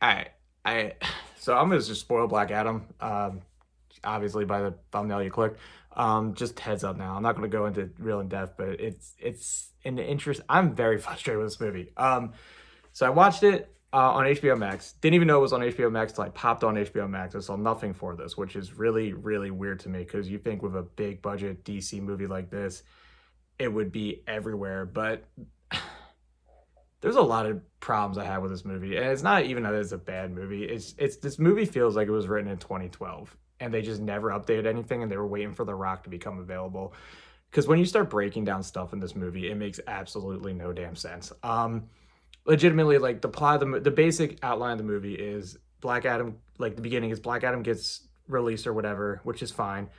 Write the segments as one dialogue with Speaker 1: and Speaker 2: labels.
Speaker 1: I I so I'm gonna just spoil Black Adam. Obviously by the thumbnail you clicked. Just heads up now. I'm not gonna go into real in depth, but it's in the interest. I'm very frustrated with this movie. So I watched it on HBO Max. Didn't even know it was on HBO Max till I popped on HBO Max. I saw nothing for this, which is really really weird to me because you think with a big budget DC movie like this, it would be everywhere, but there's a lot of problems I have with this movie, and it's not even that it's a bad movie. It's this movie feels like it was written in 2012, and they just never updated anything, and they were waiting for The Rock to become available. Because when you start breaking down stuff in this movie, it makes absolutely no damn sense. Legitimately, like the plot, the basic outline of the movie is Black Adam. Like the beginning is Black Adam gets released or whatever, which is fine.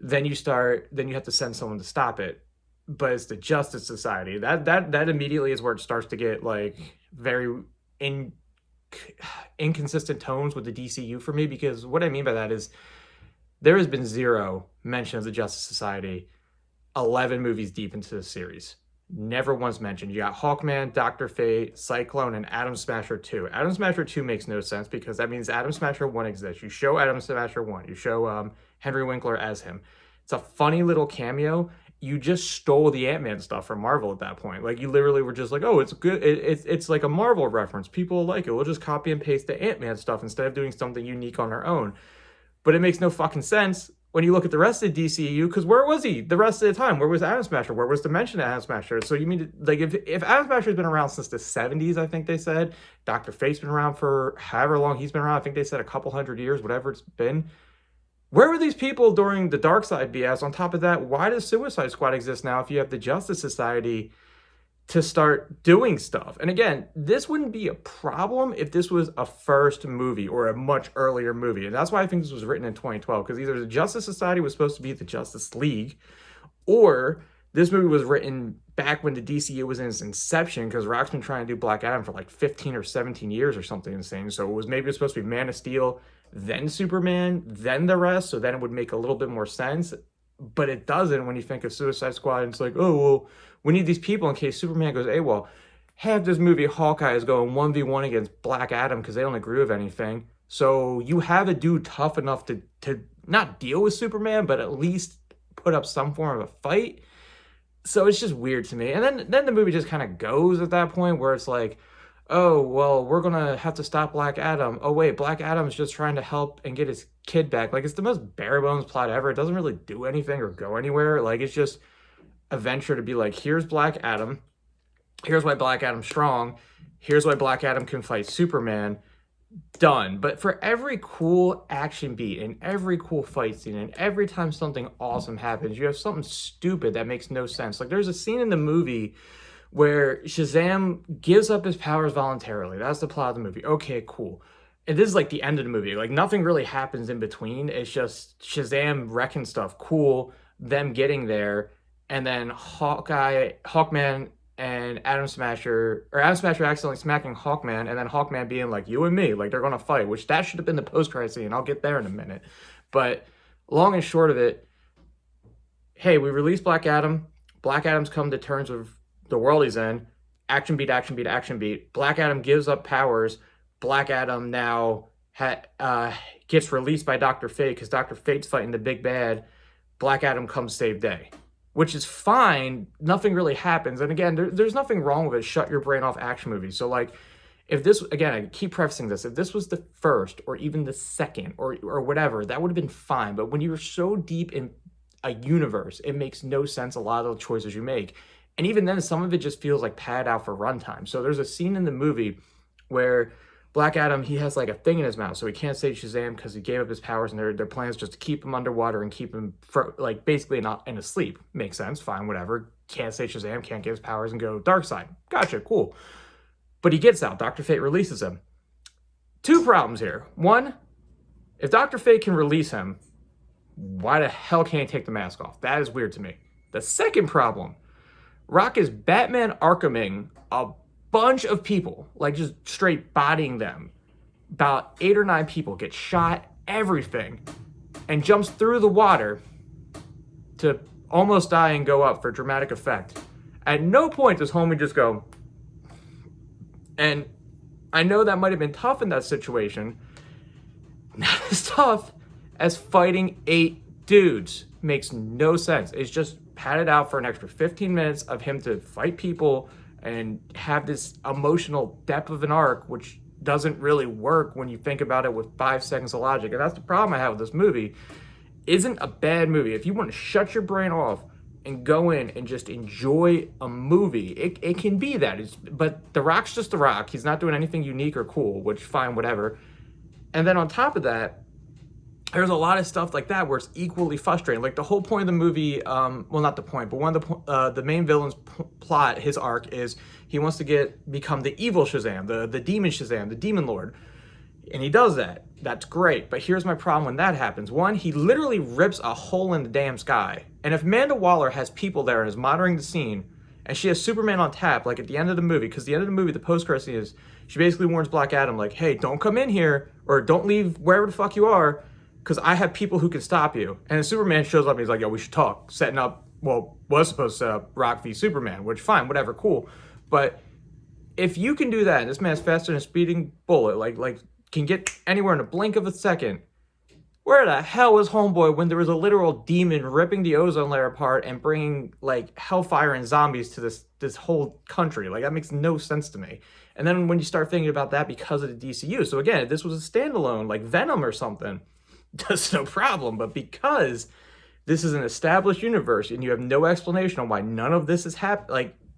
Speaker 1: Then you have to send someone to stop it, but it's the Justice Society. That immediately is where it starts to get like very in inconsistent tones with the DCU for me, because what I mean by that is there has been zero mention of the Justice Society 11 movies deep into the series. Never once mentioned. You got Hawkman, Dr. Fate, Cyclone, and Atom Smasher 2. Atom Smasher 2 makes no sense because that means Atom Smasher 1 exists. You show Atom Smasher 1. You show Henry Winkler as him. It's a funny little cameo. You just stole the Ant-Man stuff from Marvel at that point. Like you literally were just like, oh, it's good. It's like a Marvel reference. People like it. We'll just copy and paste the Ant-Man stuff instead of doing something unique on our own. But it makes no fucking sense when you look at the rest of the DCU, because where was he the rest of the time? Where was Atom Smasher? Where was the mention of Atom Smasher? So you mean to, like if Atom Smasher's been around since the 70s, I think they said. Dr. Fate's been around for however long he's been around. I think they said a couple hundred years, whatever it's been. Where were these people during the Dark Side BS? On top of that, why does Suicide Squad exist now if you have the Justice Society to start doing stuff? And again, this wouldn't be a problem if this was a first movie or a much earlier movie. And that's why I think this was written in 2012, because either the Justice Society was supposed to be the Justice League, or this movie was written back when the DCU was in its inception, because Rock's been trying to do Black Adam for like 15 or 17 years or something insane. So it was maybe it's supposed to be Man of Steel, then Superman, then the rest. So then it would make a little bit more sense. But it doesn't when you think of Suicide Squad. And it's like, oh, well, we need these people in case Superman goes AWOL. Half this movie, Hawkeye is going 1v1 against Black Adam because they don't agree with anything. So you have a dude tough enough to not deal with Superman, but at least put up some form of a fight. So it's just weird to me. And then the movie just kind of goes at that point where it's like, oh, well, we're going to have to stop Black Adam. Oh, wait, Black Adam's just trying to help and get his kid back. Like, it's the most bare bones plot ever. It doesn't really do anything or go anywhere. Like, it's just a venture to be like, here's Black Adam. Here's why Black Adam's strong. Here's why Black Adam can fight Superman. Done. But for every cool action beat and every cool fight scene and every time something awesome happens, you have something stupid that makes no sense. Like, there's a scene in the movie where Shazam gives up his powers voluntarily. That's the plot of the movie. Okay, cool. And this is like the end of the movie. Like nothing really happens in between. It's just Shazam wrecking stuff. Cool. Them getting there. And then Hawkman and Atom Smasher accidentally smacking Hawkman, and then Hawkman being like, you and me, like they're going to fight, which that should have been the post-credit scene. I'll get there in a minute. But long and short of it, hey, we released Black Adam. Black Adam's come to terms with the world he's in. Action beat, action beat, action beat. Black Adam gives up powers. Black Adam now gets released by Dr. Fate because Dr. Fate's fighting the big bad. Black Adam comes save day, which is fine. Nothing really happens. And again, there's nothing wrong with it. Shut your brain off action movie. So like, if this, again, I keep prefacing this, if this was the first or even the second or whatever, that would have been fine. But when you're so deep in a universe, it makes no sense, a lot of the choices you make. And even then, some of it just feels like padded out for runtime. So there's a scene in the movie where Black Adam, he has like a thing in his mouth, so he can't save Shazam because he gave up his powers, and their plan is just to keep him underwater and keep him like basically not in a sleep. Makes sense, fine, whatever. Can't save Shazam, can't give his powers and go dark side. Gotcha, cool. But he gets out. Dr. Fate releases him. Two problems here. One, if Dr. Fate can release him, why the hell can't he take the mask off? That is weird to me. The second problem, Rock is Batman Arkhaming a bunch of people, like just straight bodying them. About 8 or 9 people get shot, everything, and jumps through the water to almost die and go up for dramatic effect. At no point does homie just go, and I know that might have been tough in that situation. Not as tough as fighting 8 dudes. Makes no sense. It's just padded out for an extra 15 minutes of him to fight people and have this emotional depth of an arc, which doesn't really work when you think about it with 5 seconds of logic. And that's the problem I have with this movie. Isn't a bad movie. If you want to shut your brain off and go in and just enjoy a movie, it can be that. But The Rock's just The Rock. He's not doing anything unique or cool, which fine, whatever. And then on top of that, there's a lot of stuff like that where it's equally frustrating. Like the whole point of the movie, well, not the point, but one of the main villain's plot, his arc is he wants to become the evil Shazam, the demon Shazam, the demon lord. And he does that. That's great. But here's my problem when that happens. One, he literally rips a hole in the damn sky. And if Amanda Waller has people there and is monitoring the scene, and she has Superman on tap, like at the end of the movie, because the end of the movie, the post-credit scene is, she basically warns Black Adam, like, hey, don't come in here, or don't leave wherever the fuck you are, because I have people who can stop you. And then Superman shows up and he's like, yo, we should talk. Setting up, well, was supposed to set up Rock v Superman, which fine, whatever, cool. But if you can do that, this man's faster than a speeding bullet, like can get anywhere in a blink of a second, where the hell was Homeboy when there was a literal demon ripping the ozone layer apart and bringing like hellfire and zombies to this whole country? Like that makes no sense to me. And then when you start thinking about that because of the DCU, so again, if this was a standalone like Venom or something, that's no problem. But because this is an established universe and you have no explanation on why none of this is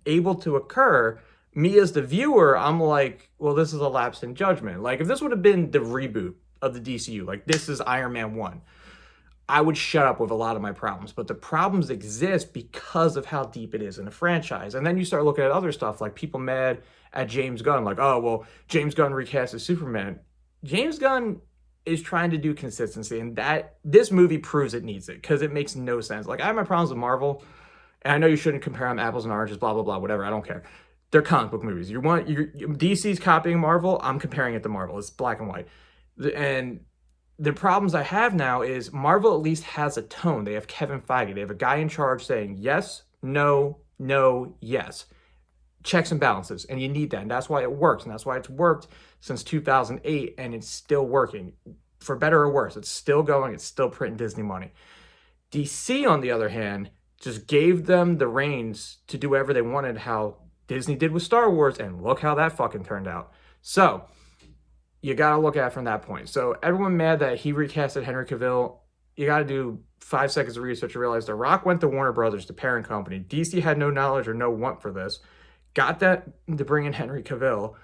Speaker 1: able to occur, me as the viewer, I'm like, well, this is a lapse in judgment. Like if this would have been the reboot of the DCU, like this is Iron Man 1, I would shut up with a lot of my problems. But the problems exist because of how deep it is in the franchise. And then you start looking at other stuff, like people mad at James Gunn, like, oh, well, James Gunn recast as Superman. James Gunn is trying to do consistency, and that this movie proves it needs it, because it makes no sense. Like I have my problems with Marvel, and I know you shouldn't compare them apples and oranges, blah, blah, blah, whatever, I don't care. They're comic book movies. DC's copying Marvel, I'm comparing it to Marvel. It's black and white. And the problems I have now is Marvel at least has a tone. They have Kevin Feige. They have a guy in charge saying yes, no, no, yes. Checks and balances, and you need that, and that's why it works, and that's why it's worked since 2008, and it's still working. For better or worse, it's still going, it's still printing Disney money. DC, on the other hand, just gave them the reins to do whatever they wanted, how Disney did with Star Wars, and look how that fucking turned out. So, you gotta look at it from that point. So, everyone mad that he recasted Henry Cavill, you gotta do 5 seconds of research to realize The Rock went to Warner Brothers, the parent company. DC had no knowledge or no want for this. Got that to bring in Henry Cavill.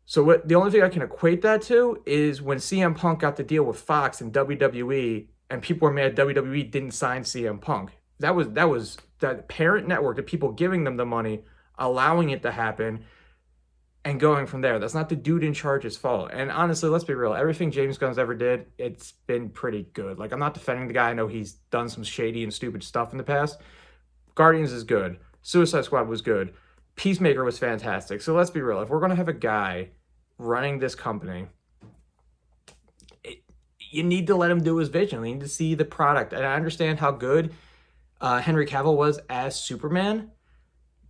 Speaker 1: So the only thing I can equate that to is when CM Punk got the deal with Fox and WWE, and people were mad WWE didn't sign CM Punk. That was that parent network, the people giving them the money, allowing it to happen, and going from there. That's not the dude in charge's fault. And honestly, let's be real. Everything James Gunn's ever did, it's been pretty good. Like, I'm not defending the guy. I know he's done some shady and stupid stuff in the past. Guardians is good. Suicide Squad was good. Peacemaker was fantastic. So let's be real. If we're going to have a guy running this company, you need to let him do his vision. You need to see the product. And I understand how good Henry Cavill was as Superman,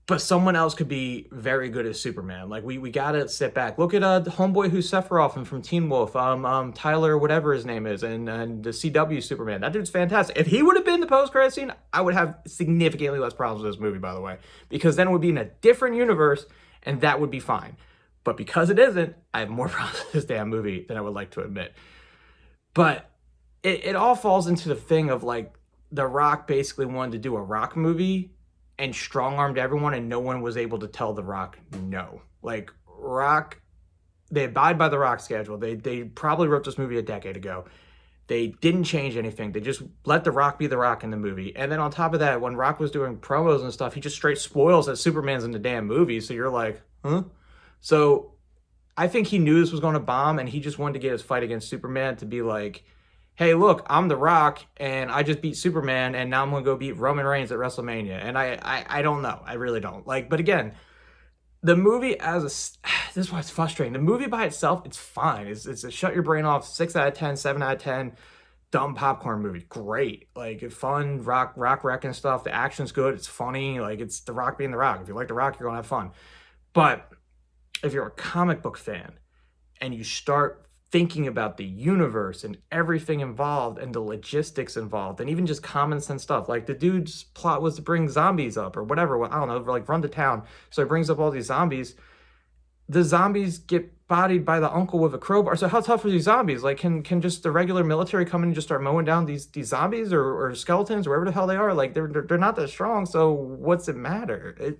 Speaker 1: but someone else could be very good as Superman. Like, we got to sit back. Look at the homeboy who's Sephiroth and from Teen Wolf, Tyler, whatever his name is, and the CW Superman. That dude's fantastic. If he would have been the post-credit scene, I would have significantly less problems with this movie, by the way, because then it would be in a different universe, and that would be fine. But because it isn't, I have more problems with this damn movie than I would like to admit. But it all falls into the thing of, like, The Rock basically wanted to do a Rock movie and strong-armed everyone, and no one was able to tell The Rock no. Like, Rock, they abide by The Rock schedule. They probably wrote this movie a decade ago. They didn't change anything. They just let The Rock be The Rock in the movie. And then on top of that, when Rock was doing promos and stuff, he just straight spoils that Superman's in the damn movie. So you're like, huh? So I think he knew this was going to bomb, and he just wanted to get his fight against Superman to be like, hey, look, I'm The Rock, and I just beat Superman, and now I'm going to go beat Roman Reigns at WrestleMania. And I don't know. I really don't. Like, but again, the movie this is why it's frustrating. The movie by itself, it's fine. It's a shut your brain off, 6 out of 10, 7 out of 10, dumb popcorn movie. Great. Like, fun, rock wreck and stuff. The action's good. It's funny. Like, it's The Rock being The Rock. If you like The Rock, you're going to have fun. But if you're a comic book fan, and you start thinking about the universe and everything involved and the logistics involved and even just common sense stuff. Like the dude's plot was to bring zombies up or whatever. I don't know, like run to town. So he brings up all these zombies. The zombies get bodied by the uncle with a crowbar. So how tough are these zombies? Like, can just the regular military come in and just start mowing down these zombies or skeletons or wherever the hell they are? Like, they're not that strong. So what's it matter?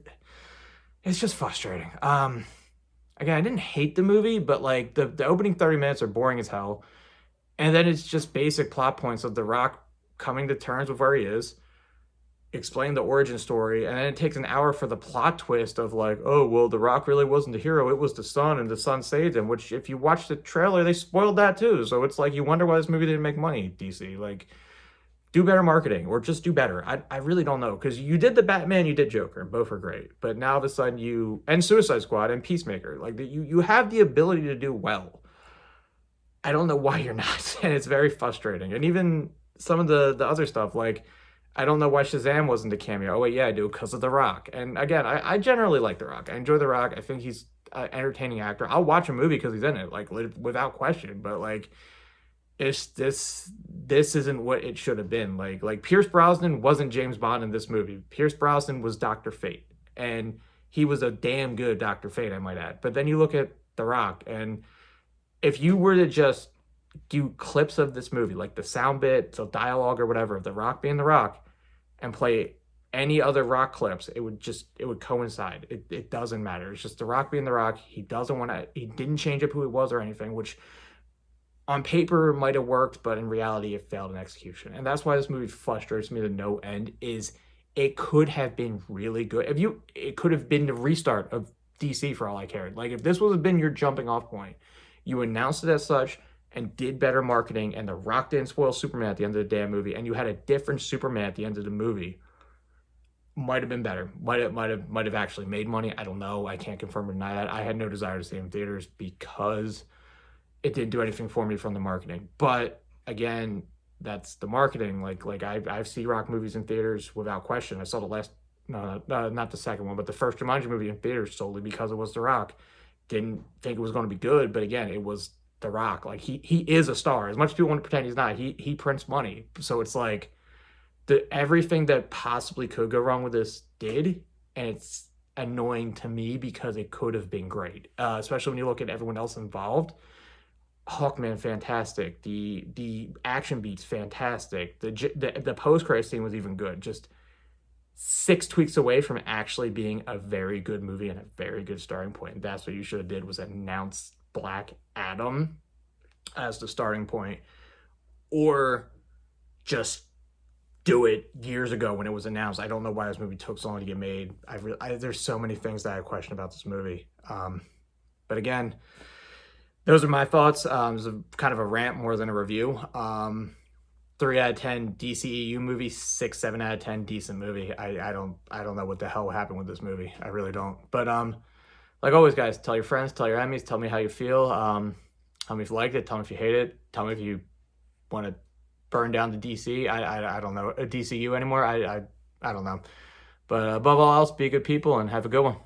Speaker 1: It's just frustrating. Again, I didn't hate the movie, but like the opening 30 minutes are boring as hell. And then it's just basic plot points of The Rock coming to terms with where he is, explain the origin story, and then it takes an hour for the plot twist of like, oh, well, The Rock really wasn't the hero, it was the son, and the son saved him, which if you watch the trailer, they spoiled that too. So it's like you wonder why this movie didn't make money, DC. Like, do better marketing or just do better. I really don't know, because you did the Batman, you did Joker, and both are great. But now all of a sudden and Suicide Squad and Peacemaker, like you have the ability to do well. I don't know why you're not, and it's very frustrating. And even some of the other stuff, like I don't know why Shazam wasn't a cameo. Oh wait, yeah, I do, because of The Rock. And again, I generally like The Rock. I enjoy The Rock. I think he's an entertaining actor. I'll watch a movie because he's in it, like without question. But like, it's this isn't what it should have been. Like Pierce Brosnan wasn't James Bond in this movie. Pierce Brosnan was Dr. Fate, and he was a damn good Dr. Fate, I might add. But then you look at The Rock, and if you were to just do clips of this movie, like the sound bit, so dialogue or whatever, of The Rock being The Rock, and play any other Rock clips, it would coincide. It doesn't matter. It's just The Rock being The Rock. He didn't change up who he was or anything, which on paper might have worked, but in reality it failed in execution. And that's why this movie frustrates me to no end, is it could have been really good. It could have been the restart of DC for all I cared. Like if this would have been your jumping off point, you announced it as such and did better marketing, and The Rock didn't spoil Superman at the end of the damn movie, and you had a different Superman at the end of the movie, might have been better. Might have actually made money. I don't know. I can't confirm or deny that. I had no desire to see it in theaters because it didn't do anything for me from the marketing. But again, that's the marketing. Like I've seen Rock movies in theaters without question. I saw the last, no, not the second one, but the first Jumanji movie in theaters solely because it was The Rock. Didn't think it was going to be good, but again, it was The Rock. Like he is a star. As much as people want to pretend he's not, he prints money. So it's like everything that possibly could go wrong with this did, and it's annoying to me because it could have been great. Especially when you look at everyone else involved. Hawkman, fantastic. The action beats, fantastic. The post credit scene was even good. Just 6 tweaks away from actually being a very good movie and a very good starting point. And that's what you should have did, was announce Black Adam as the starting point, or just do it years ago when it was announced. I don't know why this movie took so long to get made. There's so many things that I question about this movie. But again, those are my thoughts. It was kind of a rant more than a review. 3 out of 10 DCEU movie, 6, 7 out of 10 decent movie. I don't know what the hell happened with this movie. I really don't. But like always, guys, tell your friends, tell your enemies, tell me how you feel. Tell me if you liked it. Tell me if you hate it. Tell me if you want to burn down the DC. I don't know, DCU anymore. I don't know. But above all else, be good people and have a good one.